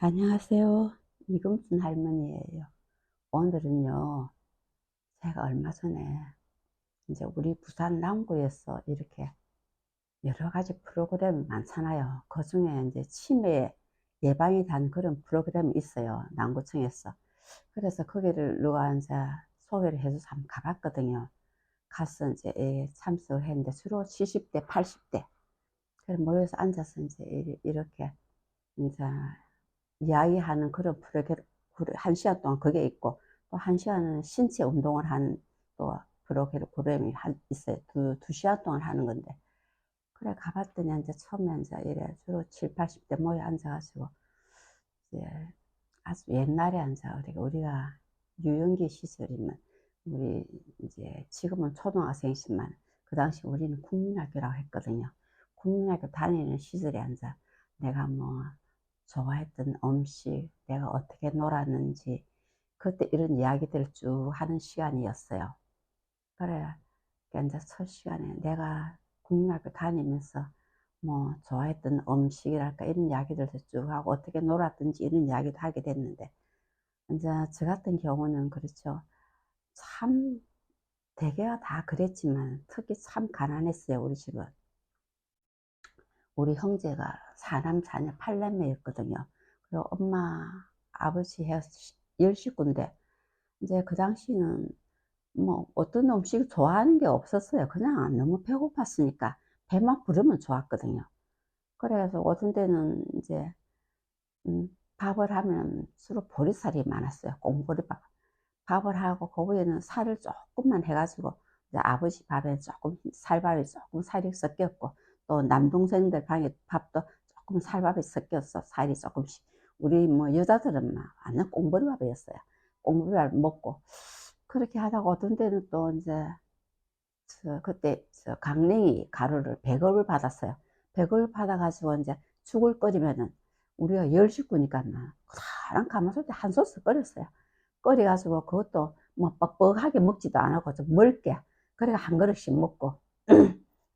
안녕하세요. 이금순 할머니예요. 오늘은요, 제가 얼마 전에 이제 우리 부산 남구에서 이렇게 여러 가지 프로그램이 많잖아요. 그 중에 이제 치매 예방이 단 그런 프로그램이 있어요. 남구청에서. 그래서 거기를 누가 이제 소개를 해줘서 한번 가봤거든요. 가서 이제 참석을 했는데 주로 70대, 80대. 그래 모여서 앉아서 이제 이렇게 이제 이야기하는 그런 프로그램, 한 시간 동안 그게 있고, 또 한 시간은 신체 운동을 하는 또 프로그램이 있어요. 두 시간 동안 하는 건데. 그래, 가봤더니 이제 처음에 이제 이래 주로 7, 80대 모여 앉아가지고, 이제 아주 옛날에 앉아, 우리가 유년기 시절이면, 우리 이제 지금은 초등학생이지만, 그 당시 우리는 국민학교라고 했거든요. 국민학교 다니는 시절에 앉아 내가 뭐 좋아했던 음식, 내가 어떻게 놀았는지, 그때 이런 이야기들을 쭉 하는 시간이었어요. 그래, 이제 첫 시간에 내가 국민학교 다니면서 뭐 좋아했던 음식이랄까 이런 이야기들도 쭉 하고 어떻게 놀았든지 이런 이야기도 하게 됐는데, 이제 저 같은 경우는 그렇죠. 참 대개가 다 그랬지만 특히 참 가난했어요, 우리 집은. 우리 형제가 사남 자녀 8남매였거든요. 그리고 엄마, 아버지 해서 10식구인데, 이제 그 당시는 뭐 어떤 음식 좋아하는 게 없었어요. 그냥 너무 배고팠으니까 배만 부르면 좋았거든요. 그래서 어떤 때는 이제 밥을 하면 주로 보리살이 많았어요. 꽁보리밥. 밥을 하고 거기에는 살을 조금만 해가지고 이제 아버지 밥에 조금 살밥이 조금 살이 섞였고, 또 남동생들 방에 밥도 조금 살밥이 섞였어. 살이 조금씩. 우리 뭐 여자들은 막 완전 꽁보리밥이었어요. 꽁보리밥 먹고 그렇게 하다가 어떤 때는 또 이제 그때 강냉이 가루를 100억을 받았어요. 100억을 받아가지고 이제 죽을 끓이면은 우리가 10식구니까 막 사람 가마솥에 한 솥을 끓였어요. 끓여가지고 그것도 뭐 뻑뻑하게 먹지도 않고 좀 멀게, 그래가 한 그릇씩 먹고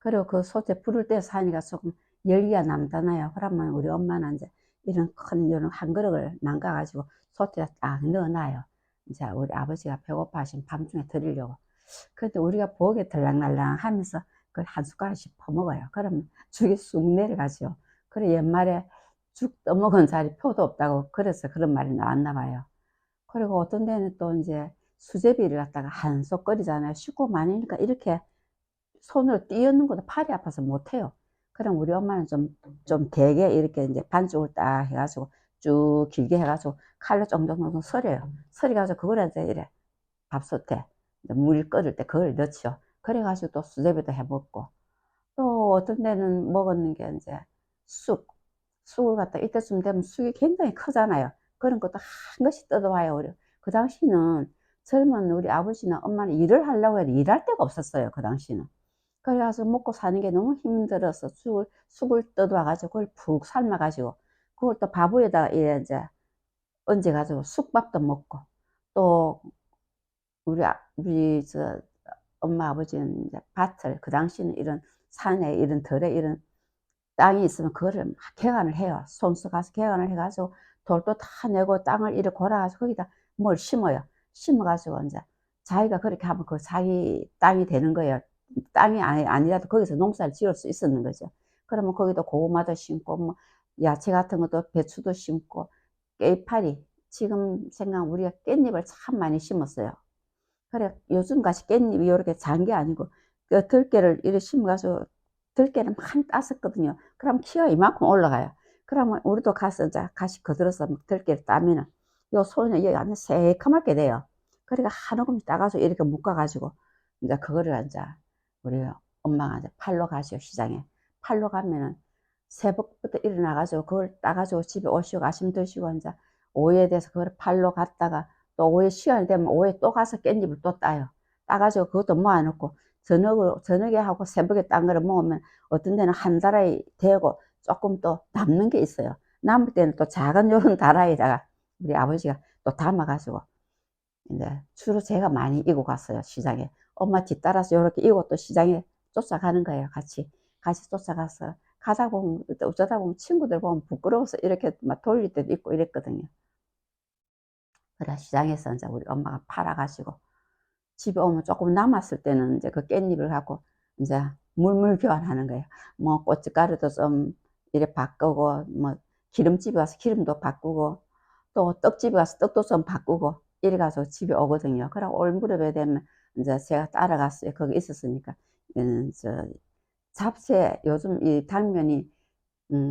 그리고 그 솥에 불을 떼서 하니까 조금 열기가 남잖아요. 그러면 우리 엄마는 이제 이런 한 그릇을 남가가지고 솥에 딱 넣어놔요. 이제 우리 아버지가 배고파하시면 밤중에 드리려고. 그런데 우리가 보기에 들랑날랑 하면서 그걸 한 숟가락씩 퍼먹어요. 그러면 죽이 쑥 내려가죠. 그래 옛말에 죽 떠먹은 자리 표도 없다고, 그래서 그런 말이 나왔나 봐요. 그리고 어떤 데는 또 이제 수제비를 갖다가 한솥 끓이잖아요. 식구 많으니까 이렇게 손으로 띄얹는 것도 팔이 아파서 못해요. 그럼 우리 엄마는 좀 되게 이렇게 이제 반죽을 딱 해가지고 쭉 길게 해가지고 칼로 쫑쫑쫑쫑 썰어요. 썰어가지고 그걸 이제 이래 밥솥에 물 끓을 때 그걸 넣죠. 그래가지고 또 수제비도 해 먹고, 또 어떤 데는 먹었는 게 이제 쑥을 갖다 이때쯤 되면 쑥이 굉장히 크잖아요. 그런 것도 한 것이 뜯어와요. 그 당시는 젊은 우리 아버지나 엄마는 일을 하려고 해도 일할 데가 없었어요. 그 당시는. 그래서 먹고 사는 게 너무 힘들어서 쑥을 뜯어와가지고 그걸 푹 삶아가지고 그걸 또 밥 위에다가 이제 얹어가지고 쑥밥도 먹고, 또 우리 엄마 아버지는 이제 밭을, 그 당시는 이런 산에 이런 들에 이런 땅이 있으면 그거를 막 개간을 해요. 손수 가서 개간을 해가지고 돌도 다 내고 땅을 이렇게 골아가지고 거기다 뭘 심어요. 심어가지고 이제 자기가 그렇게 하면 그 자기 땅이 되는 거예요. 땅이 아니라도 거기서 농사를 지을 수 있었는 거죠. 그러면 거기도 고구마도 심고 뭐 야채 같은 것도 배추도 심고, 깨파리, 지금 생각 우리가 깻잎을 참 많이 심었어요. 그래 요즘같이 깻잎이 이렇게 잔 게 아니고 그 들깨를 이렇게 심어가지고 들깨를 많이 땄었거든요. 그럼 키가 이만큼 올라가요. 그러면 우리도 가서 이제 가시 거들어서 들깨를 따면은 요 손에 여기 안에 새카맣게 돼요. 그러니까 한 움큼씩 따가지고 이렇게 묶어가지고 이제 그거를 이제 우리 엄마가 이제 팔러 가시오, 시장에. 팔러 가면은 새벽부터 일어나가지고 그걸 따가지고 집에 오시고 아침 드시고 이제 오후에 돼서 그걸 팔러 갔다가 또 오후에 시간이 되면 오후에 또 가서 깻잎을 또 따요. 따가지고 그것도 모아놓고 저녁에 하고 새벽에 딴 거를 먹으면 어떤 데는 한 달이 되고 조금 또 남는 게 있어요. 남을 때는 또 작은 요런 다라에다가 우리 아버지가 또 담아가지고 이제 주로 제가 많이 이고 갔어요, 시장에. 엄마 뒤따라서 이렇게 이고 또 시장에 쫓아가는 거예요, 같이. 같이 쫓아가서 가다 보면 어쩌다 보면 친구들 보면 부끄러워서 이렇게 막 돌릴 때도 있고 이랬거든요. 그래 시장에서 인제 우리 엄마가 팔아 가지고 집에 오면 쪼끔 남았을 때는 인제 그 깻잎을 갖고 인제 물물 교환하는 거예요. 뭐 고춧가루도 좀 이래 바꾸고 뭐 기름집에 가서 기름도 바꾸고 또 떡집에 가서 떡도 좀 바꾸고 이래 가지고 집에 오거든요. 그러고 올 무렵에 되면 인제 제가 따라갔어요. 거기 있었으니까. 저 잡채 요즘 이 당면이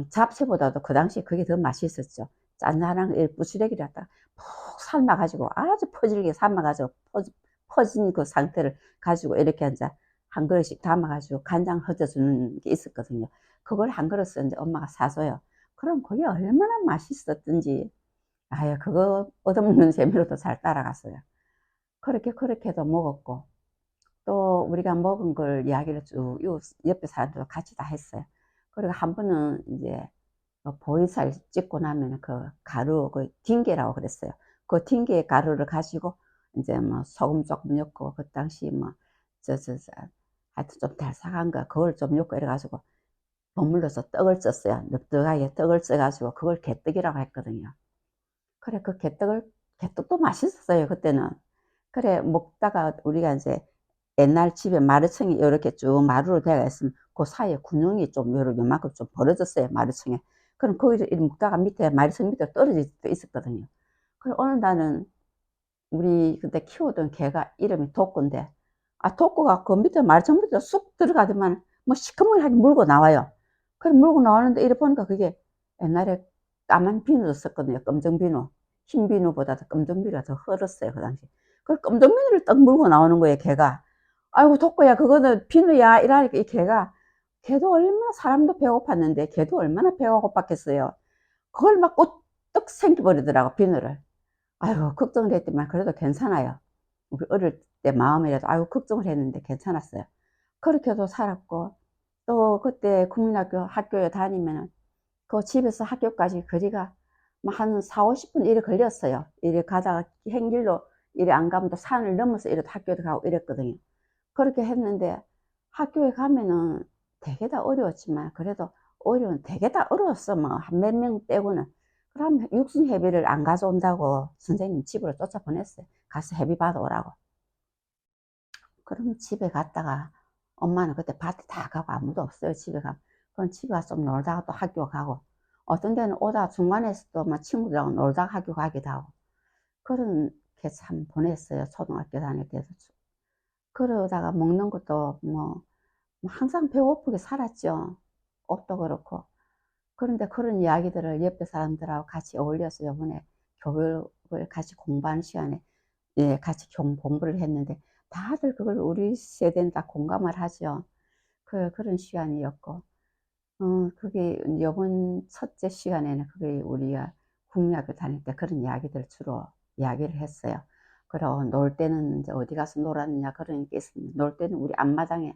잡채보다도 그 당시에 그게 더 맛있었죠. 짠짠한 이 부스러기를 갖다가 푹 삶아 가지고 아주 퍼질게 삶아 가지고 퍼진 그 상태를 가지고 이렇게 인제 한 그릇씩 담아 가지고 간장 흩어 주는 게 있었거든요. 그걸 한 그릇을 인제 엄마가 사 줘요. 그럼 그게 얼마나 맛있었던지 아유 그거 얻어먹는 재미로도 잘 따라갔어요. 그렇게도 먹었고 또 우리가 먹은 걸 이야기를 쭉 이웃 옆에 사람들과 같이 다 했어요. 그리고 한 번은 인제 보리살 찍고 나면은 그 가루 그 딩게라고 그랬어요. 그 딩게 가루를 가지고 인제 뭐 소금 쪼끔 넣고 그 당시 뭐 하여튼 좀 달싹한 거 그걸 좀 넣고 이래 가지고 버물러서 떡을 쪘어요. 넓적하게 떡을 쪄 가지고 그걸 개떡이라고 했거든요. 그래 그 개떡도 맛있었어요 그때는. 그래 먹다가 우리가 인제 옛날 집에 마루층이 요렇게 쭉 마루로 되어 있으면 그 사이에 군용이 좀 요만큼 좀 벌어졌어요 마루층에. 그럼 거기서 이렇게 먹다가 밑에 마루층 밑에 떨어질 때도 있었거든요. 그래 어느 날은 우리 그때 키우던 개가 이름이 독고인데 독고가 그 밑에 마루층 밑에 쑥 들어가더만 뭐 시커멓게 물고 나와요. 그래 물고 나오는데 이래 보니까 그게 옛날에 까만 비누를 썼거든요 검정 비누. 흰 비누보다도 검정 비누가 더 흘었어요 그 당시에. 그 검정 비누를 떡 물고 나오는 거예요 개가. "아이고 덕구야 그거는 비누야." 이러니까 이 개가 걔도 얼마나 사람도 배고팠는데 걔도 얼마나 배가 고팠겠어요. 그걸 막 꼬떡 삼켜 버리더라고 비누를. 아이고 걱정을 했더만 그래도 괜찮아요. 우리 어릴 때 마음이라도 아이고 걱정을 했는데 괜찮았어요. 그렇게도 살았고 또 그때 국민학교 학교에 다니면은 그 집에서 학교까지 거리가 뭐 한 40-50분 이래 걸렸어요. 이래 가다가 행길로 이래 안 가면 또 산을 넘어서 이래 학교도 가고 이랬거든요. 그렇게 했는데 학교에 가면은 되게 다 어려웠지만 그래도 어려운 되게 다 어려웠어 뭐 한 몇 명 빼고는. 그럼 육sun 회비를 안 가져온다고 선생님 집으로 쫓아보냈어요. 가서 회비 받아오라고. 그러면 집에 갔다가 엄마는 그때 밭에 다 가고 아무도 없어요 집에 가면. 그럼 집에 가서 좀 놀다가 또 학교 가고 어떤 데는 오다가 중간에서 또 막 친구들하고 놀다가 학교 가기도 하고 그렇게 참 보냈어요 초등학교 다닐 때도. 그러다가 먹는 것도 뭐 항상 배고프게 살았죠. 옷도 그렇고. 그런데 그런 이야기들을 옆에 사람들하고 같이 어울려서 요번에 교육을 같이 공부하는 시간에 예 같이 공부를 했는데 다들 그걸 우리 세대는 다 공감을 하죠. 그런 시간이었고 그게 요번 첫째 시간에는 그게 우리가 국민학교 다닐 때 그런 이야기들을 주로 이야기를 했어요. 그리고 놀 때는 인제 "어디 가서 놀았느냐." 그런 게 있습니다. 놀 때는 우리 앞마당에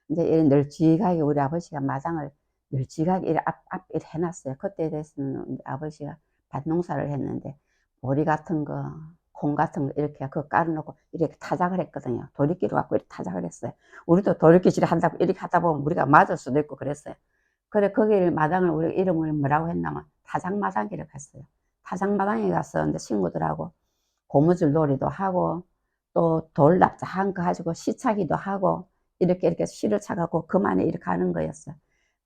인제 이렇게 널찍하게 우리 아버지가 마당을 널찍하게 이렇게 이렇게 해 놨어요. 그때에 대해서는 인제 아버지가 밭농사를 했는데 보리 같은 거 콩 같은 거 이렇게 그거 깔아 놓고 이렇게 타작을 했거든요. 도리끼로 갖고 이렇게 타작을 했어요. 우리도 도리끼질을 한다고 이렇게 하다 보면 우리가 맞을 수도 있고 그랬어요. 그래 거기를 마당을 우리가 이름을 뭐라고 했냐면 타작마당이라고 했어요. 타작마당에 가서 인제 친구들하고 고무줄 놀이도 하고 또 돌 납작한 거 가지고 시차기도 하고 이렇게 실을 차 갖고 그만에 이렇게 하는 거였어요.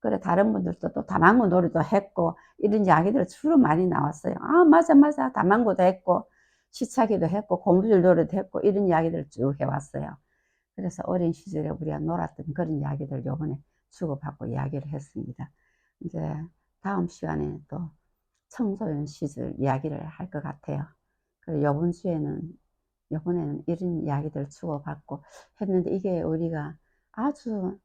그래 다른 분들도 또 다망고 놀이도 했고 이런 이야기들이 주로 많이 나왔어요. "아 맞아, 맞아. 다망고도 했고 시차기도 했고 고무줄 놀이도 했고." 이런 이야기들을 쭉 해 왔어요. 그래서 어린 시절에 우리가 놀았던 그런 이야기들 요번에 주고받고 이야기를 했습니다. 인제 다음 시간에 또 청소년 시절 이야기를 할 것 같아요. 그리고 요번 주에는 요번에는 이런 이야기들을 주고받고 했는데 이게 우리가 아주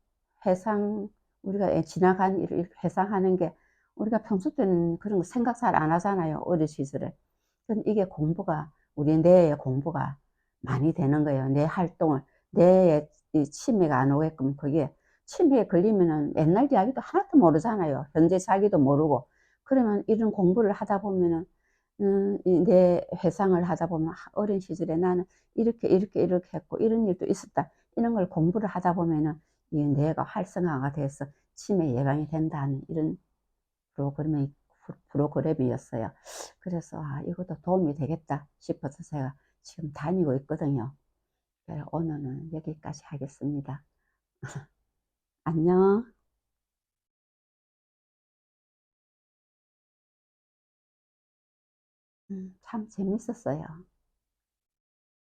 회상 우리가 지나간 일을 이렇게 회상하는 게 우리가 평소 때는 그런 거 생각 잘 안 하잖아요, 어린 시절에. 근데 이게 공부가 우리 뇌에 공부가 많이 되는 거예요. 뇌 활동을 뇌에 이 치매가 안 오게끔 그게 치매에 걸리면은 옛날 이야기도 하나도 모르잖아요. 현재 자기도 모르고. 그러면 이런 공부를 하다 보면은 이 내 회상을 하다 보면 '아 어린 시절에 나는 이렇게 했고 이런 일도 있었다.' 이런 걸 공부를 하다 보면은 이 뇌가 활성화가 돼서 치매 예방이 된다는 이런 프로그램이었어요. 그래서 이것도 도움이 되겠다 싶어서 제가 지금 다니고 있거든요. 오늘은 여기까지 하겠습니다. 안녕. 참 재밌었어요.